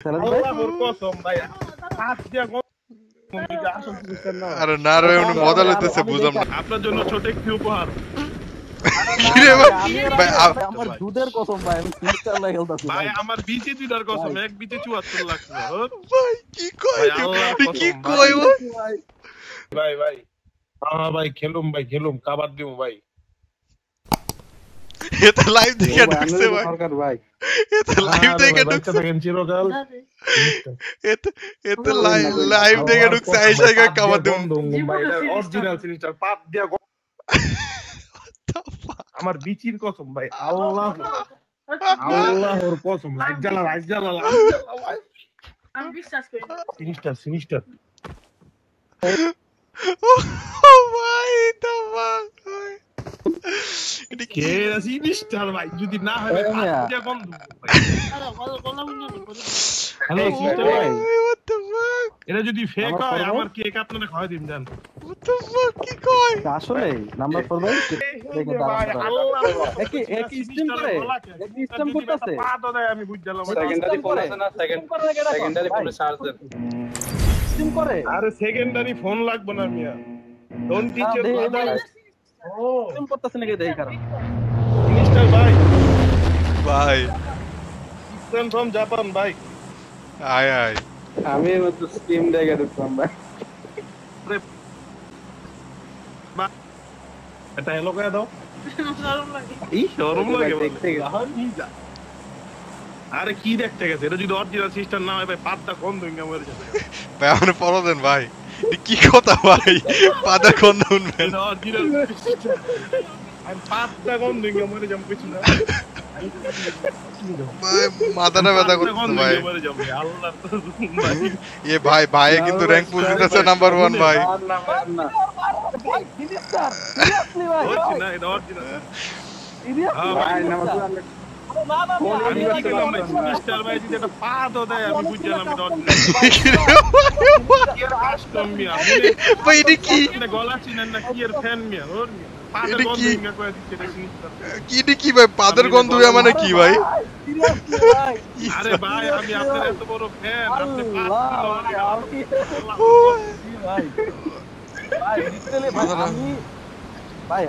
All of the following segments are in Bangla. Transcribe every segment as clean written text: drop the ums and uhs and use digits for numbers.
আল্লাহর কসম ভাই হাত দিয়া আসল সিস্টেম না আরে না রে উনি মজা লইতেছে বুঝলাম না আপনার জন্য ছোট একটি উপহার কি রে ভাই ভাই আমার দুধের কসম ভাই আমি সিস্টার লাই খেলতাছি ভাই আমার বিচে দুইটার কসম এক বিচে 74 লাখ টাকা ভাই কি কই ভাই আল্লাহর তুই কি কসম কই ভাই ভাই ভাই ভাই খেলুম কাবার দিমু ভাই এটা লাইভ দেখে ঢুকছে ভাই সরকার ভাই এটা লাইভ দেখে ঢুকছে দেখেন চিরকাল এটা লাইভ দেখে ঢুকছে আইসা গা কাবার দিম ভাই এটা অরিজিনাল সিনিস্টার পাত দিয়া আমার বিচির কসম ভাই আল্লাহর কসম লাইট জ্বালা আমি বিশ্বাস করি সিনিস্টার ও ভাই এটা ভাই এটা কি কে সিনিস্টার ভাই যদি না হয় ভাই পাত দিয়া গন্ধ ভাই হ্যালো সিস্টার ভাই what the fuck এটা যদি ফেক হয় আমার কেক আপনারা খাওয়াই দিন জান what the fuck কি কই আসলে নাম্বার 4 ভাই দেখে দাঁড়ান একই স্ট্রিম করে একই স্ট্রিম করতেছে পাত দেয় আমি বুঝলাম সেকেন্ডারি ফোন আছে না সেকেন্ডারি ফোনে চার্জ দেন স্ট্রিম করে আরে সেকেন্ডারি ফোন লাগবে না মিয়া ডোন্ট টিচ ইওর ফাদার ও স্ট্রিম করতেছে নাকি দেই কারণ মিস্টার ভাই ভাই ফ্রম জাপান ভাই আয় আয় আমি তো স্ট্রিম দেখে দেখলাম ভাই এটা হ্যালো করে দাও শরম লাগে এই শরম লাগে দেখতে গেছে। আরে কি দেখতে গেছে এটা যদি অরিজিনাল সিস্টেম না হয় ভাই পাতটা কোন দুইঙ্গা মরে যাবে ভাই আপনি ফলো দেন ভাই এটা কি কথা ভাই পাদা কোন উনবেন এটা অরিজিনাল আমি পাতটা কোন দুইঙ্গা মরে যাম কিছু না ভাই মাথাটা ব্যথা করতেছে ভাই মরে যাবে আল্লাহ তো ভাই এ ভাই কিন্তু র‍্যাঙ্ক পুশ দিতেছে নাম্বার 1 ভাই না ভাই সিনিস্টার সিরিয়াসলি ভাই অরিজিনাল এটা অরিজিনাল সিরিয়াসলি ভাই নাম্বার আমি দেখলাম ভাই সিস্টার ভাই যদি একটা পাতও দেয় আমি বুঝলাম এটা অরিজিনাল কাস্টম মিয়া ভাই এটা কি এটা গলা চিনেন না কি এর ফ্যান মিয়া ওর মিয়া পাতের এটা গন্ধ কি? ইঙ্গা করে দিচ্ছে এটা সিস্টার কি ভাই পাদের গন্ধ হইয়া মানে কি ভাই সিরিয়াসলি ভাই আরে ভাই আমি আপনার এত বড় ফ্যান আপনি ভাই লিটারালি ভাই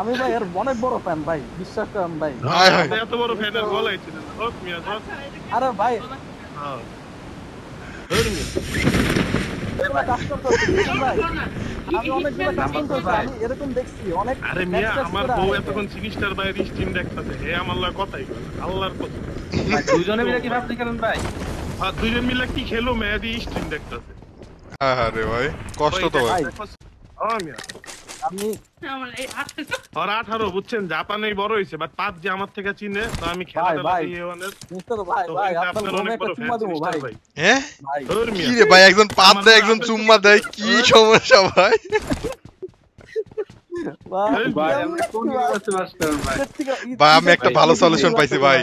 আমি ভাই এর অনেক বড় ফ্যান ভাই বিশ্বাস করেন ভাই আপনি এত বড় ফ্যান আর গলাই ছিলেন হোক মিয়া হোক আরে ভাই হ্যাঁ ওর মিয়া এগুলা কাজ করতেছি ভাই আমি অনেকগুলো কাজ করতেছি আমি এরকম দেখছি অনেক আরে মিয়া আমার বউ এতক্ষণ সিনিস্টার ভাই স্ট্রিম দেখতাছে হে আমার লয় কথাই কয় আল্লাহর কথা ভাই দুইজনে মিলে কি ভাবতে গেলেন ভাই আর দুইজন মিলে কি খেলো মেয়াদি স্ট্রিম দেখতাছে আরে ভাই কষ্ট তো ভাই ও মিয়া আমি আমার এই হাতটা আর 18 বুঝছেন জাপানেই বড় হইছে বাট পাঁচ যে আমার থেকে চিনে তো আমি খেলা ভাই, দেখাই এওয়ানের মিস্টার ভাই আপনার রুমে একটা চুম্মা দেবো ভাই হ্যাঁ ভাই ওর কি মিয়া রে ভাই একজন পাত দেয় একজন চুম্মা দেয় কি সমস্যা ভাই ভাই আমি কোন ইউনিভার্সিটি মাস্টার ভাই ভাই আমি একটা ভালো সলিউশন পাইছি ভাই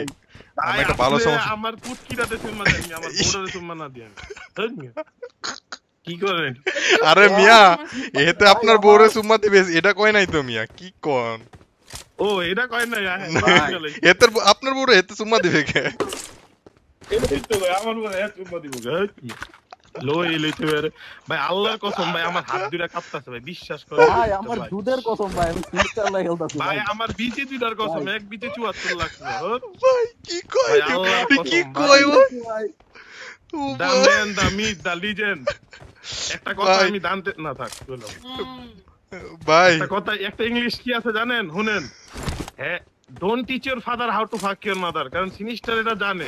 ভাই, আমি একটা ভালো আপনি সমস্যা আমার পুটকিটাতে চুম্মা দেন আমার বউটাতে চুম্মা না দেন ওর মিয়া কি করেন আরে মিয়া এতে আপনার বউরে চুম্মা দিবে এটা কই নাই তো মিয়া কি কোন ও এটা কয় না এতে আপনার বউরে এতে চুম্মা দিবে কে আমার বলে চুম্মা দিব লই লইতে পারে ভাই আল্লাহর কসম ভাই আমার হাত দুইটা কাঁপতাছে ভাই বিশ্বাস করে ভাই আমার দুধের কসম ভাই আমি সিস্টার লাই খেলতাছি ভাই আমার বিচে দুইটার কসম এক বিচে 74 লাখ টাকা ভাই কি কই ভাই, আল্লাহর তুই কি কসম, কই ভাই the man the myth the legend একটা কথা ভাই। আমি জানতে না থাক বলো ভাই একটা কথা একটা ইংলিশ কি আছে জানেন শুনেন হ্যাঁ don't teach your father how to ফাক ইওর মাদার কারণ সিনিস্টার এটা জানে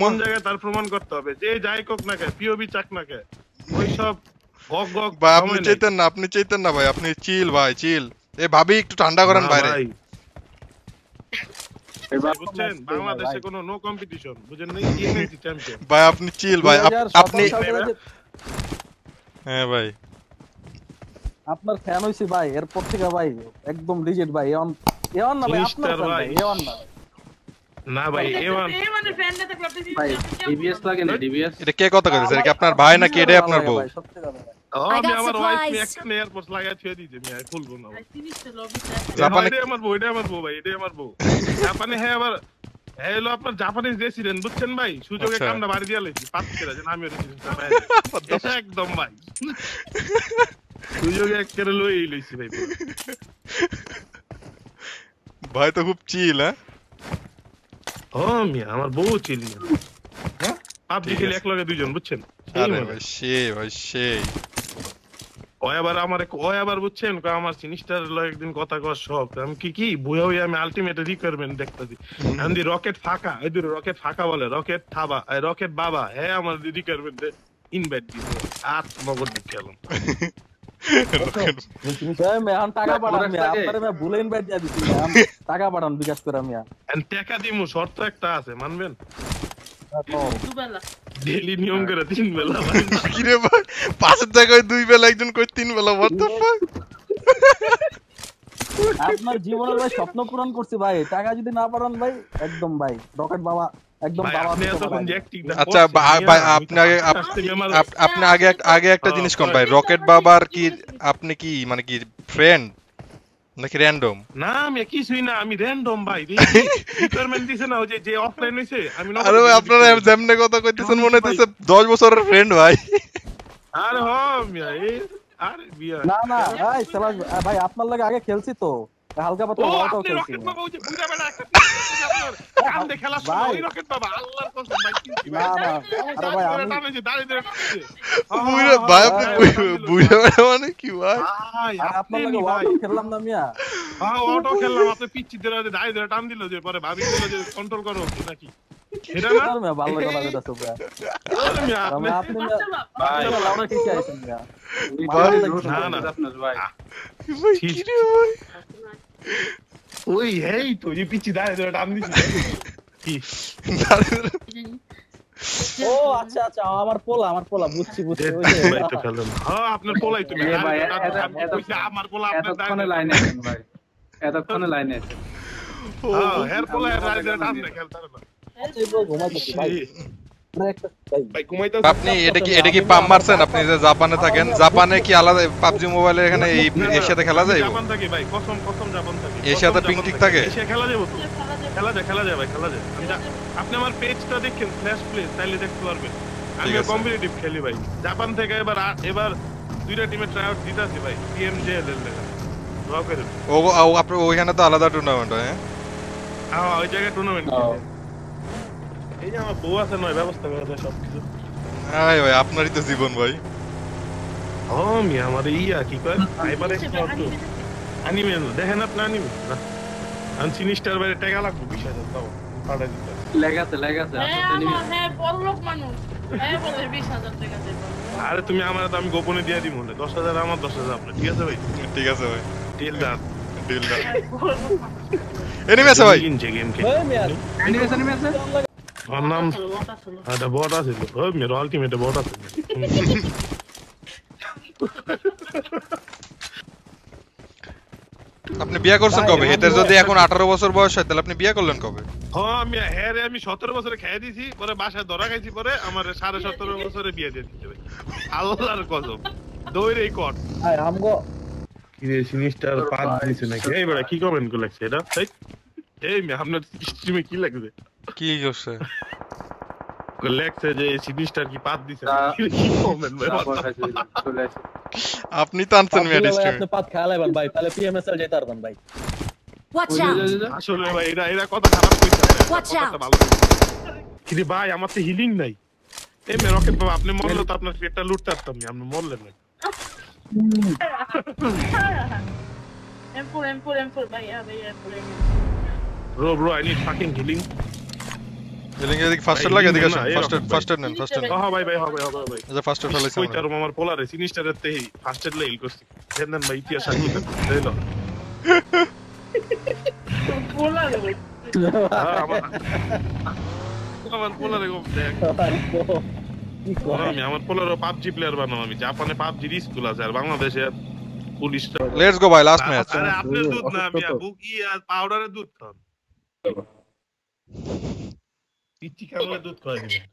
কোন জায়গায় তার প্রমাণ করতে হবে যে যাই কোক না কে পিওবি চাক না কে ওই সব গগ গগ ভাই আপনি চাইতেন না ভাই আপনি চিল ভাই চিল এ ভাবি একটু ঠান্ডা করেন বাইরে বুঝছেন বাংলাদেশে কোনো নো কম্পিটিশন বুঝেন না ইএনএসি চ্যাম্পিয়ন ভাই আপনি চিল ভাই আপনি হ্যাঁ ভাই আপনার ফ্যান হইছি ভাই এরপর থেকে ভাই একদম রিজেক্ট ভাই এমন না ভাই আপনার মিস্টার fan ভাই ভাই। এমন না না ভাই এওয়ান এই মানে ফ্যানটা থাকলে আপনি ভাই ডিবিএস লাগে না ডিবিএস এটা কে কথা কইছে এটা কি আপনার ভাই নাকি এটা আপনার বউ ভাই সত্যি কথা ভাই আমি got আমার ওয়াইফ supplies. একটা এয়ারপোর্ট লাগাই ছুঁয়ে দিয়েছে আমি খুলবো না জিনিসটা লবিটা জাপানে এটা আমার বউ এটা আমার বউ ভাই এটা আমার বউ জাপানে হ্যাঁ আবার এই হলো আপনার জাপানিজ রেসিডেন্ট বুঝছেন ভাই, সুযোগে আচ্ছা। কামটা বাড়ি দিয়ে লাইছি পাচ্ছি না যে আমিও রেসিডেন্ট এটা একদম ভাই সুযোগে একেবারে লই লইছি ভাই পুরো। ভাই তো খুব চিল, হ্যাঁ? ও মিয়া আমার বউ চিলি হ্যাঁ? পাবজি ঠিক খেলে আছে। এক লগে দুইজন বুঝছেন সেই আরে মজা। ভাই সেই ভাই সেই। ও আবার বুঝছেন কয় আমার সিনিস্টার লয় একদিন কথা কর শখ আমি কি বুয়া হই আমি আলটিমেট রিকোয়ারমেন্ট দেখতেছি আমি দি রকেট ফাঁকা এই দুটো রকেট ফাঁকা বলে রকেট থাবা রকেট বাবা হ্যাঁ আমার রিকোয়ারমেন্ট ইনভাইট দিছে আর নগদ দিতে গেলাম এখন টাকা পাঠান মিয়া, আপনারা মিয়া ভুলে ইনভাইট দিয়ে দিছি মিয়া, টাকা পাঠান বিকাশ করে মিয়া। টাকা দিমু শর্ত একটা আছে মানবেন দুবেলা ডেইলি নিয়ম করে 3 বেলা ভাই। কি রে ভাই, 5 টাকায় 2 বেলা, একজন কই 3 বেলা, what the fuck? আপনার জীবনের ভাই স্বপ্ন পূরণ করছি ভাই, টাকা যদি না পাঠান ভাই একদম ভাই রকেট বাবা একদম ভাই, বাবা আপনি থেকে এতক্ষণ পাঠাই যে দিন। acting-টা আচ্ছা করছেন, ভাই মিয়া, আপনি আগে কাছ থেকে আমার- আপনি আগে একটা জিনিস কোন ভাই, রকেট বাবার কি আপনি কি মানে কি ফ্রেন্ড নাকি র্যান্ডম? না আমি কিছুই না আমি র্যান্ডম ভাই রিকোয়ারমেন্ট দিছে না ওই যে অফলাইন হইছে আমি নগদ আরে ভাই দিয়ে আপনারা দিছি। যেমনে কথা কইতেছেন মনে হইতেছে 10 বছরের ফ্রেন্ড ভাই। আরে হ মিয়া এই আরে বিয়া না না ভাই সালাস ভাই আপনার লাগে আগে খেলছি তো হালকা ও পাতলা ওটাও আপনি খেলছি রকেট না। বাবা ওই যে বুড়া বেটা একটা পিচ্ছি আপনার কান্দে খেলা শুরু ভাই। ওই রকেট বাবা আল্লাহর কসম ভাই কিনছি না ভাই না আরে ভাই আমি টানেছে দাঁড়িয়ে দাঁড়িয়ে টানছে। বুইড়া ভাই আপনি বুইড়া বেটা মানে কি ভাই? ভাই আর আপনার আপনি লাগে ভাই ওয়াটার খেললাম না মিয়া। অটো খেললাম আপনি পিচ্ছি ধরে দাঁড়িয়ে ধরে টান দিল যে পরে ভাবি দিল যে কন্ট্রোল করো কি নাকি এটা না আর মিয়া ভালো কথা কইতাছো ভাই। আরে মিয়া, আপনি আপনি মিয়া বাচ্চা লাউডা কি চাইছেন মিয়া? ভাই, না না ভাই কি রে ভাই? ওই এই তো এই পিচ্ছি দাঁড়িয়ে ধরে টান দিছি কি ও আচ্ছা আচ্ছা আমার পোলা বুঝছি বুঝছি ওই যে ভাই তো খেলেন হ্যাঁ আপনার পোলাই তুমি এ ভাই, আমার পোলা আপনার এতক্ষণে লাইনে আছেন ভাই, এতক্ষণে লাইনে আছেন। হ্যাঁ হেয়ার পোলা রাইড ধরে টান না খেলতে না আচ্ছা ব্রো ঘুমাইতেছি ভাই আমরা একটা ভাই ভাই ঘুমাইতে আপনি এটা কি পাম মারছেন? আপনি যে জাপানে থাকেন, জাপানে কি আলাদা পাবজি মোবাইলে এখানে এই এশিয়াতে খেলা যায়? জাপান থাকে ভাই কসম জাপান থাকে এশিয়াতে কসম পিং জাপান ঠিক থাকে? এশিয়া খেলা যাবে তো খেলা যায় ভাই খেলা যায় আপনি আমার পেজটা দেখেন ফ্ল্যাশ প্লেস তাইলে দেখতে পারবেন আমি ঠিক আছে। কম্পিটিটিভ খেলি ভাই জাপান থেকে এবার দুইটা টিমে ট্রাইআউট দিতাছি ভাই পিএমজেএল এর লেখা ড্র করে আপনি ওইখানে তো আলাদা টুর্নামেন্ট হয়, হ্যাঁ? হ্যাঁ ওই জায়গায় টুর্নামেন্ট এই যে আমার বউ আছে নয় ব্যবস্থা করে দেয় সবকিছু আয় ভাই আপনারই তো জীবন ভাই। ও মি আমার ইয়া কি কয় ফাইবার এক্সপ্লোর টু অ্যানিমে দেখেন আপনি অ্যানিমে না আমি সিনিস্টার বাইরে টাকা লাগবে 20,000 দাও পাঠাই দিতে লেগাছে হ্যাঁ আমার হ্যাঁ বড়লোক মানুষ হ্যাঁ বলে 20,000 টাকা দেব আরে তুমি আমার তো আমি গোপনে দিয়ে দিব 10,000 আমার 10,000 আপনার ঠিক আছে ভাই ঠিক আছে ভাই, deal done deal done. Anime আছে ভাই? কিনছে গেম কে ওই মিয়া অ্যানিমেশন আছে। আমার নাম এটা বট আছে ও মের আলটিমেট বট আছে আপনি বিয়ে করছেন ভাই, কবে? আমি এদের যদি এখন 18 বছর বয়স হয় তাহলে আপনি বিয়ে করলেন কবে? হ্যাঁ আমি 17 বছরে খেয়ে দিছি পরে বাসায় ধরা খাইছি পরে আমার 17.5 বছরে বিয়ে দিয়ে দিতে ভাই আল্লাহর কসম দৌড়েই কট ভাই আমগো কি রে সিনিস্টার পাঁচ দিছে নাকি এই বড় কি কমেন্ট করে লাগছে এটা এই মে আপনার স্ট্রিমে কি লাগছে কি করছে? লেখছে যে সিনিস্টার কি পাত দিছে তা- কি কমেন্ট ভাই তারপর চলে আসে। আপনি তো আনছেন মিয়া ভাই ডিস্ট্রিমে। আপনি পাত খেলাইবেন ভাই তাহলে পিএমএসএল যেতে পারবেন ভাই। Watch out! আসলে ভাই এরা কথা খারাপ কইছে Watch out! কথা ভালো কি রে ভাই আমার তো হিলিং নাই এই মে রকেট বাবা আপনি মরলে তো আপনার পেটটা লুটতে পারতাম না আপনি মরলেন না M4 ভাই ভাই bro I need fucking healing এদিকে এদিকে ফার্স্ট এড লাগে, এদিকে আসুন। না, এই রকম ফার্স্ট এড নেন, ফার্স্ট এড নেন। হ্যাঁ ভাই হবে এই যে ফার্স্ট এড ফেলাইছি আমরা। কইতার আমার পোলারে সিনিস্টারের তেই ফার্স্ট এড লেইল করছি দেন ভাই ইতিহাস আগুন দেইলো বলা রে আমার পোলারে গো দেখ কি কয় আমি আমার পোলারও পাবজি প্লেয়ার বানাম আমি জাপানে পাবজির স্কুল আছে আর বাংলাদেশে পুলিশটা লেটস গো ভাই, লাস্ট ম্যাচ। আরে আপনি দুধ না আমি বুকি আর পাউডারের দুধ খান পিচ্চি খাওয়ালে দুধ খাওয়াই দিবেন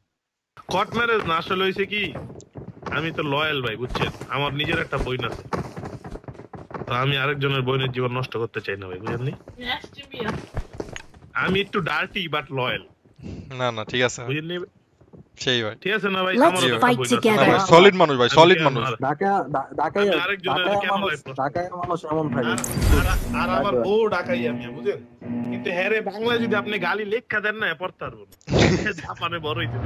কট ম্যারেজ না আসলে হইছে কি আমি তো লয়াল ভাই বুঝছেন আমার নিজের একটা বোন আছে তো আমি আরেকজনের বোনের জীবন নষ্ট করতে চাই না ভাই বুঝলেন নি আমি একটু ডার্টি বাট লয়াল, না না ঠিক আছে, বুঝলি? সেই ভাই ঠিক আছে না ভাই? Let's আমারও fight কথা বইলা together. আছে। সলিড মানুষ ভাই, সলিড মানুষ। ঢাকায় আমি আরেকজনের কেন লাইভ করছি? মানুষ এমন থাকে। আর আমার বউ ডাকাই আমি, বুঝেন? কিন্তু হ্যাঁ রে, বাংলায় যদি আপনি গালি লেখা দেন না পড়তে পারবো না। জাপানে বড় হইতে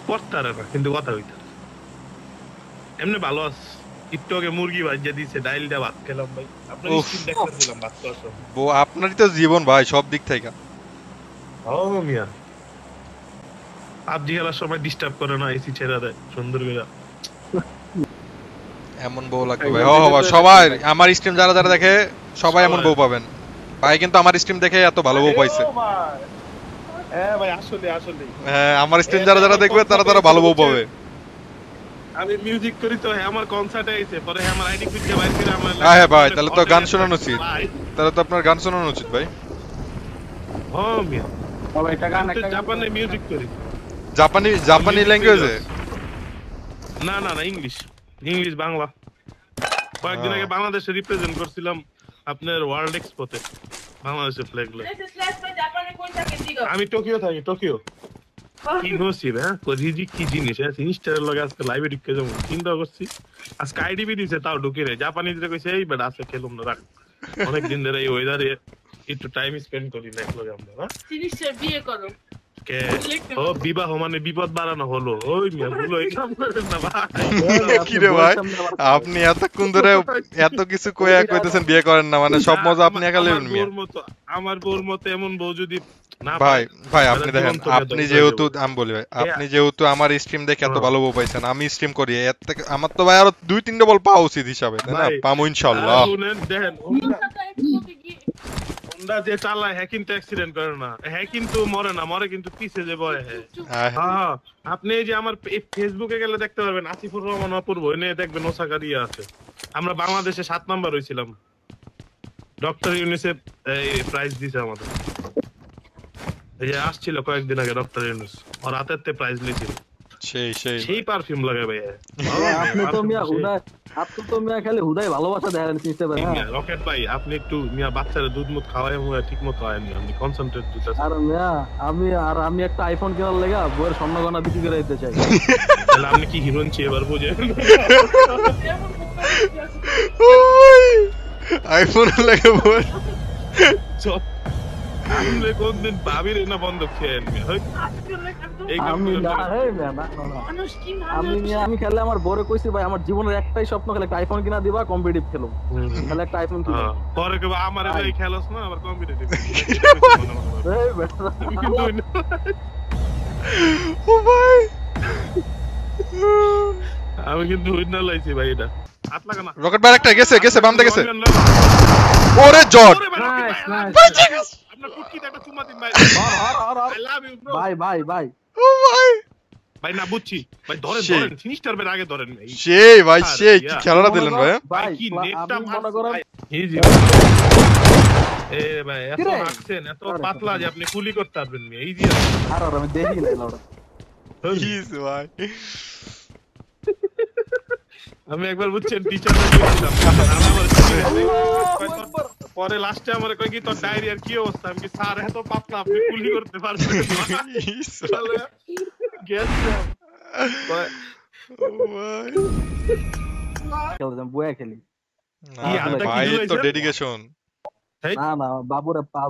পড়তে পারে না, কিন্তু কথা হইতে পারে। এমনি ভালো আছে। একটু আগে মুরগি ভাজিয়ে দিছে, ডাইল দিয়ে ভাত খেলাম ভাই। আপনার উফ। স্কিন দেখতেছিলাম ভাত খাওয়ার সময়। বউ আপনারই তো জীবন ভাই সব দিক থেকে। ও মিয়া, পাবজি খেলার সময় ডিস্টার্ব করে না, এসি ছেড়ে দেয় সুন্দর করে। এমন বউ লাগবে ভাই। ও ভাই সবাই আমার স্ট্রিম যারা যারা দেখে সবাই এমন বউ পাবেন ভাই, কিন্তু আমার স্ট্রিম দেখে এত ভালো বউ পাইছে। ও ভাই। হ্যাঁ ভাই, আসলে আসলে হ্যাঁ, আমার স্ট্রিম যারা যারা দেখবে তারা তারা ভালো বউ পাবে। আমি মিউজিক করি তো, হ্যাঁ আমার কনসার্টে আইছে, পরে হ্যাঁ আমার আইডি খুঁজে বাইর করে আমার হ্যাঁ ভাই, তাহলে তো গান শোনানো উচিত। ভাই, তাহলে তো আপনার গান শোনানো উচিত ভাই। ও মিয়া, তবে একটা গান আমি তো একটা জাপানে মিউজিক করি। জাপানি ল্যাঙ্গুয়েজে? না না না, ইংলিশ বাংলা। কয়েকদিন আগে বাংলাদেশে রিপ্রেজেন্ট করছিলাম আপনার ওয়ার্ল্ড এক্সপোতে, বাংলাদেশের ফ্ল্যাগ লয়ে। জাপানে কই থাকে দিগো? আমি টোকিও থাকি, টোকিও। কি নসিব, হ্যাঁ রিজি কি জিনিস, হ্যাঁ সিনিস্টারের লগে আজকে লাইভে ঢুকে যাবো চিন্তা করছি। আজকে আইডিবি দিছে, তাও ঢুকে নেই। জাপানিজরা কইছে এই বেটা আছে খেলুম না, রাখ। অনেকদিন ধরে এই ওয়েদারে একটু টাইম স্পেন্ড করি না একলগে আমরা, হ্যাঁ? সিনিস্টার বিয়ে করো। কে ও বিবাহ মানে বিপদ বাড়ানো হলো, ওই মিয়া ভুল হয়ে গেলাম না ভাই। কি রে ভাই, আপনি এতক্ষণ ধরে এত কিছু কইতেছেন বিয়ে করেন না, মানে সব মজা আপনি একা লেবেন মিয়া। আমার বউর মতো এমন বউ যদি না ভাই পাই, ভাই তাহলে আপনি দেখেন, জীবন থেকে আপনি ধ্বংস যেহেতু হয়ে যাবে। আমি বলি ভাই, আপনি যেহেতু আমার স্ট্রিম দেখে এত ভালো বউ পাইছেন, আমি স্ট্রিম করি এর থেকে আমার তো ভাই আরো 2-3 ডবল পাওয়া উচিত হিসাবে, তাই না? ভাই, পামু ইনশাআল্লাহ। শুনেন দেখেন, হোন্ডা যে চালায় হ্যাঁ কিন্তু অ্যাক্সিডেন্ট করে না, হ্যাঁ কিন্তু মরে না, মরে কিন্তু পিছে যে বয়। হ্যাঁ হ্যাঁ, আপনি এই যে আমার ফেসবুকে গেলে দেখতে পারবেন, আসিফুর রহমান অপূর্ব এনে দেখবেন ওসাকা দিয়ে আছে। আমরা বাংলাদেশে 7 নাম্বার হয়েছিলাম, ডক্টর ইউনিসেফ প্রাইজ দিছে আমাদের। এই যে আসছিল কয়েকদিন আগে ডক্টর ইউনিস, ওর হাতের তে প্রাইজ নিয়েছিল। সেই পারফিউম লাগে ভাই। আপনি তো মিয়া খালি হুদাই ভালোবাসা দেখালেন সিস্টেম। রকেট ভাই, আপনি একটু মিয়া বাচ্চারা দুধ মুধ খাওয়াই ঠিক মতো আয়েননি, আপনি কনসেন্ট্রেট দিতেছেন। আর মিয়া আমি একটা আইফোন কেনার লেগা বইয়ের স্বর্ণগয়না বিক্রি করে দিতে চাই। তাহলে আপনি কি হিরোইন চেয়ে এবার বুঝেন? আইফোন লাগে বল। আপনি কোনদিন ভাবির না বন্ধ খেয়ে আনবি? আমি খেলে আমার বড় কইছি ভাই, আমার জীবনের একটাই স্বপ্ন, খেলে একটা আইফোন কিনা দিবা, কম্পিটিটিভ খেলো। তাহলে একটা আইফোন কিনা পরে কেউ আমার এই খেলোস না আবার কম্পিটিটিভ। ও ভাই, আমি কিন্তু উইনার লাইছি ভাই, এটা হাত লাগা না। রকেট ভাই একটা গেছে বাম দিকে গেছে। ওরে জট, আপনার কুটকিতে একটা চুমা দিন ভাই। I love you bro. ভাই ও ভাই ভাই না বুঝছি ভাই, ধরেন ফিনিশটার বের আগে ধরেন ভাই। সেই ভাই সেই কি খেলাটা দিলেন ভাই। ভাই কি নেটটা মনে করেন ইজি। এ ভাই এত হাসছেন, এত পাতলা যে আপনি কুলি করতে পারবেন না, ইজি। আর আমি দেখি না লড়া। প্লিজ ভাই, আমি একবার বুঝছেন টিচারদের বলছিলাম, পরে লাস্টে আমার কই কি তোর ডায়রিয়ার কি অবস্থা, আমি কি স্যার এত পাতলা আপনি কুলি করতে পারবেন না? বয়া খেলি ভাই তো ডেডিকেশন। না বাবুরে পা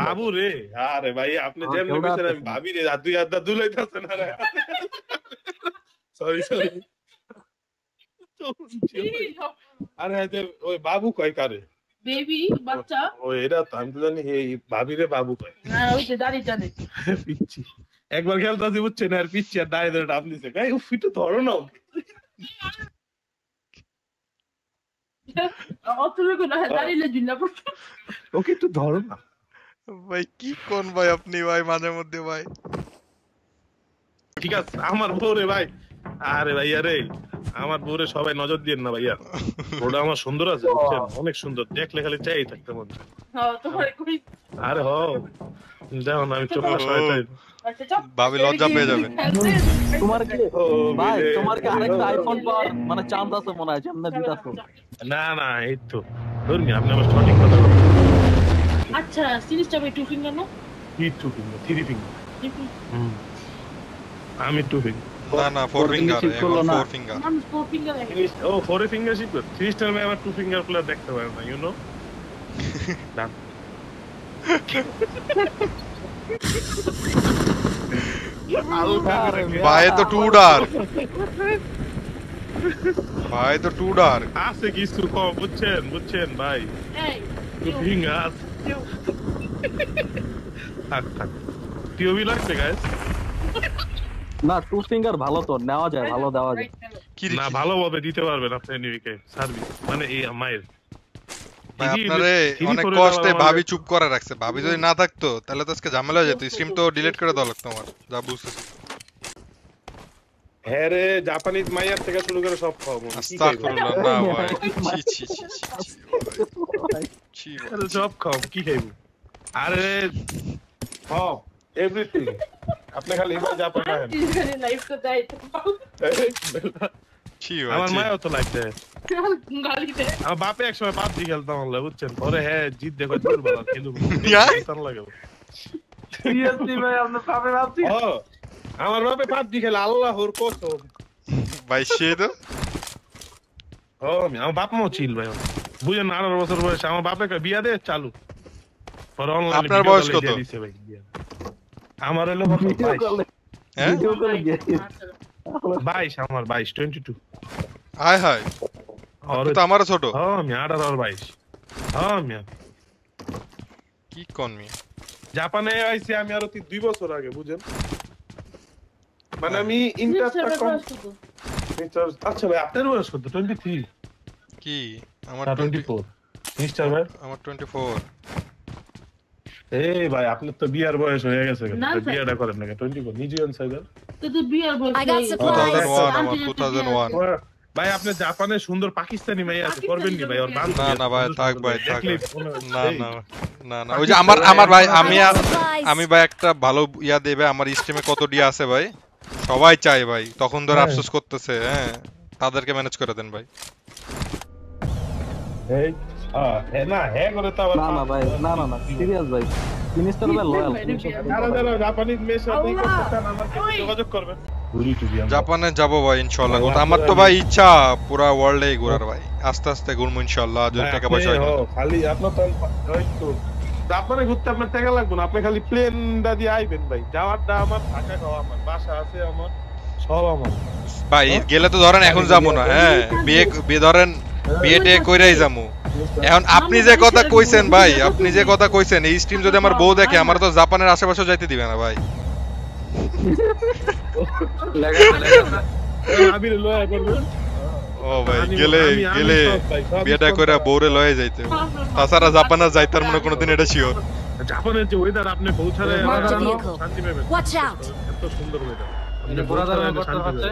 বাবু রে, আরে ভাই আপনি যেমন কইছেন আমি ভাবি রে, দুই হাত দুলাইতাছেন। সরি আরে ওই বাবু কয় কারে বেবি বাচ্চা, ওই এটা তো আমি তো জানি এই ভাবি রে বাবু কয়। হ্যাঁ ওই যে দাঁড়িয়ে জানে পিচ্ছি একবার খেলতাছি বুঝছেন, আর পিচ্ছি আর দাঁড়িয়ে ধরে ডাব দিছে, গাই উফ একটু ধরো না অতটুকু না, দাঁড়িয়ে জুল্লা পড়ছে। ওকে একটু ধরো না ভাই। কি কোন ভাই আপনি ভাই মাঝে মধ্যে ভাই। ঠিক আছে আমার বউরে ভাই, আরে ভাইয়া রে আমার বউরে সবাই নজর দিয়েন না ভাইয়া, ওটা আমার সুন্দর আছে বুঝছেন, অনেক সুন্দর, দেখলে খালি চাই থাকতে মন চায়। হ্যাঁ তোমার কই আরে হ যাও না, আমি চলে আসো, তাই। ভাবি লজ্জা পেয়ে যাবে। তোমার কি ও, ভাই বুঝে। তোমার কি আরেকটা আইফোন পাওয়ার মানে চান্স আছে মনে হয় সামনে দিতাছো? না না, এই তো ধর্মি, আপনি আমার সঠিক কথা বলেন। আচ্ছা সিরিজটা ভাই টু ফিঙ্গার না? কি টু ফিঙ্গার, থ্রি ফিঙ্গার। আমি টু ফিঙ্গার। না না, 4 ফিঙ্গার, ঠিক করলো এখন না। 4 ফিঙ্গার। মানুষ ফোর ফিঙ্গার ও, ফোর ফিঙ্গার শিখবে। থ্রি স্টার ম্যাম আমার টু ফিঙ্গার প্লেয়ার দেখতে পারে না, ইউ নো। ডান। আরে ভাই তো টু ডার, ভাই তো টু ডার। আছে কিছু কম, বুঝছেন বুঝছেন ভাই, এই টু ফিঙ্গার। থাক থাক, টিওবি লাগছে গাইস। না টু ফিঙ্গার ভালো তো নেওয়া যায়, ভালো দেওয়া যায়। কি না, ভালোভাবে দিতে পারবেন আপনি এনিমিকে সার্ভিস, মানে এই মায়ের। ভাই থ্রি- আপনারে থ্রি অনেক করে কষ্টে দেওয়া ভাবি আমাদের- চুপ করে রাখছে। ভাবি যদি না থাকতো তাহলে তো আজকে ঝামেলা হয়ে যেত, স্ট্রিম তো ডিলিট করে দেওয়া লাগতো আমার, যা বুঝতেছি। হ্যাঁ রে, জাপানিজ মাইয়ার থেকে শুরু করে সব খাওয়াবো। কি খাইবো? আস্তাগফিরুল্লাহ, না ভাই, ছি ছি ছি ছি ছি ভাই। আরে সব খাও, কি খাইবো? আরে সব, এভরিথিং। আপনি খালি এবার জাপান আহেন। লাইফ তো দেয় ছি ভাই, আমার ছি। মায়ও তো লাগছে। গালি দেয়। আমার বাপে একসময় পাবজি খেলতাম আল্লাহ, বুঝছেন। পরে হ্যাঁ জিত দেখো দুর্বল খেলুম। ইয়া? লাগে। সিরিয়াসলি ভাই আপনার পাবে ভাবছি। ও, আমার বাপে পাবজি খেলে আল্লাহর কসম। ভাই সে তো ও, আমার বাপ মাও ছিল ভাই। বুঝেন না, 18 বছর বয়সে আমার বাপে কয় বিয়া দে চালু। পরে অনলাইনে আপনার বয়স কত? আমার হলো কত? ভিডিও 22 কলে হ্যাঁ ভিডিও কলে গিয়ে 22, আমার 22, 22। হাই হাই, আপনি তো আমারও ছোট। হ্যাঁ, আমি 18 আর 22। হ্যাঁ, আমি কি কোন মি? জাপানে আইছি আমি আরো 2 বছর আগে, বুঝেন। মানে আমি ইন্টারটা আচ্ছা ভাই, আপনার বয়স কত? 23? কি আমার না 24? মিস্টার ভাই, আমার 24। এই ভাই আপনার তো বিয়ার বয়স হয়ে গেছে, না, স্যার। বিয়াটা করেন না 24 নিজেন সাইজার। তো তুই বিয়ার বলছিস। I got supplies. 2001, আমার 2001। ভাই আপনি জাপানে সুন্দর পাকিস্তানি মেয়ে আছে, করবেন নি ভাই? ওর বান্ধবী না না আছে, ভাই, সুন্দর থাক সুন্দর ভাই, মেয়ে। থাক দেখলেই ভাই। মনে হয়, না এই, না না না, ওই যে আমার ভাই, আমি I got supplies. আমি ভাই একটা ভালো ইয়া দেবে, আমার স্ট্রিমে কত ডি আছে ভাই, সবাই চাই ভাই, তখন ধরে হ্যাঁ। আফসোস করতেছে। হ্যাঁ, তাদেরকে ম্যানেজ করে দেন ভাই। এই, হ্যাঁ না, হ্যাঁ করে তো আবার না না ভাই, না না না সিরিয়াস ভাই, জিনিসটা ভাই লয়াল। যারা যারা জাপানিজ মেয়ের সাথে ই করতে চান, আমার সাথে যোগাযোগ করবেন। ঘুরি টুরি আমরা। জাপানে যাবো ভাই ইনশাআল্লাহ। আমার তো ভাই ইচ্ছা পুরা ওয়ার্ল্ডে ঘোরার ভাই, আস্তে আস্তে ঘুরবো ইনশাআল্লাহ, যদি ভাই, টাকা আপনি, পয়সা হয়। খালি আপনার তো ওই তো জাপানে ঘুরতে আপনার টাকা লাগবে না, আপনি খালি প্লেনটা দিয়ে আইবেন ভাই। যাওয়ারটা আমার, থাকা খাওয়া আমার, বাসা আছে আমার, সব আমার। ভাই গেলে তো ধরেন এখন যাবো না, হ্যাঁ বিয়ে ধরেন বিয়ে টিয়ে কইরাই যাবো। এখন আপনি যে কথা কইছেন ভাই, আপনি যে কথা কইছেন, এই স্ট্রিম যদি আমার বউ দেখে, আমার তো জাপানের আশেপাশে যাইতে দিবে না ভাই। আবির লয়া করবেন। ও ভাই আমি- গেলে আমি- আমি গেলে সব ভাই, সব বিয়েটা সব কইরা ভাই। বউরে লয়ে যাইতে, তাছাড়া জাপানে যাইতার মনে কোনোদিন এটা শিওর। জাপানের যে ওয়েদার, আপনি পৌঁছালে Marked a vehicle. শান্তি পাবেন। Watch out! এত সুন্দর ওয়েদার, এটা পুরা দাঁড়ানো করতে হচ্ছে।